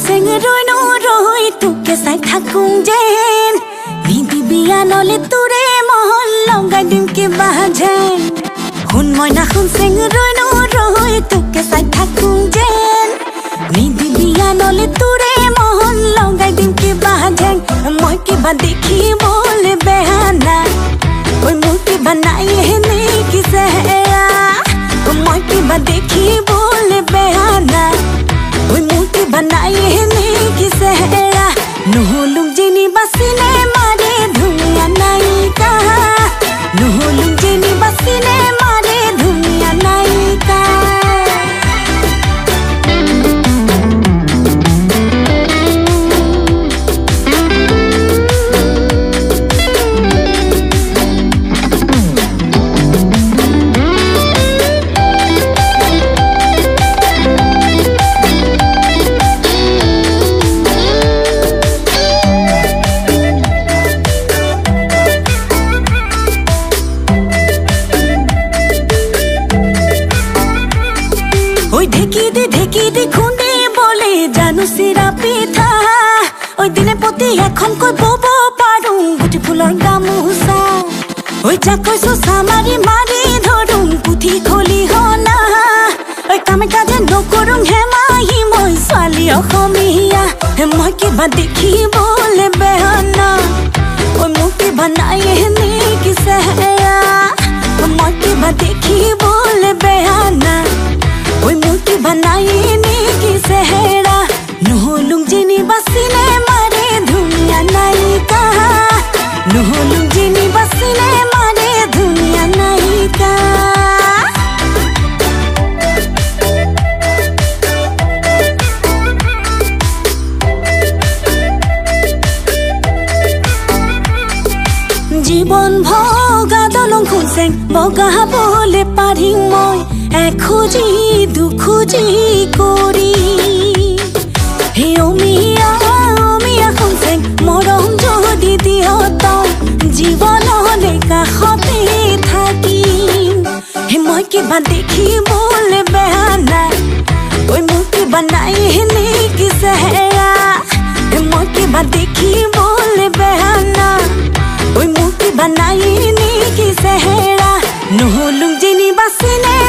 চেং ৰৈ নৰৈ তোকে চাই থাকোঁ যেন নিদিবি আনলে তোৰে মহল লগাই দিম কিবা যেন শুন মইনা শুন চেং ৰৈ নৰৈ তোকে চাই থাকোঁ যেন নিদিবি আনলে তোৰে মহল লগাই দিম কিবা যেন মই কিবা দেখিবলৈ বেয়া নাই ঐ মোৰ কিবা নাই নেকি চেহেৰা মই কিবা দেখিবলৈ বেয়া নাই ঐ মোৰ কিবা নাই নেকি চেহেৰা নহ'লো যেনিবা চিনেমাৰে ধুনীয়া নায়িকা নহ'লো যেনিবা চিনেমাৰে ধুনীয়া নায়িকা ঢেকি দি খুন্দি বলে জানো চিৰা পিঠা ঐ দিনে প্ৰতি এখনকৈ বব পাৰোঁ গুটি ফুলৰ গামোচা ঐ যাক কৈছো চামাৰি মাৰি ধৰোঁ পুথি খলি হনা ঐ কামে কাজে নকৰোঁ হেমাহি মই ছোৱালী অসমীয়া মই কিবা দেখিবলৈ বেয়া না ঐ মোক কিবা নাই নেকি চেহেৰা মই কিবা দেখিবলৈ বেয়া না ঐ মোৰ কিবা নাই নেকি চেহেৰা নহ'লো যেনিবা চিনেমাৰে ধুনীয়া নায়িকা নহ'লো যেনিবা চিনেমাৰে ধুনীয়া নায়িকা জীৱন ভগা দলং খুচেং বগাবলৈ পাৰিম মই এখোজি দুখোজি কৰি হে অমিয়া অমিয়া খুচেং মৰম যদি দিয় তই জীৱনলৈ কাষতে থাকিম হে মই কিবা দেখিবলৈ বেয়া নাই ঐ মোৰ কিবা নাই নেকি চেহেৰা হে মই কিবা দেখিবলৈ বেয়া নাই ঐ মোৰ কিবা নাই নেকি চেহেৰা নহ'লো যেনিবা চিনে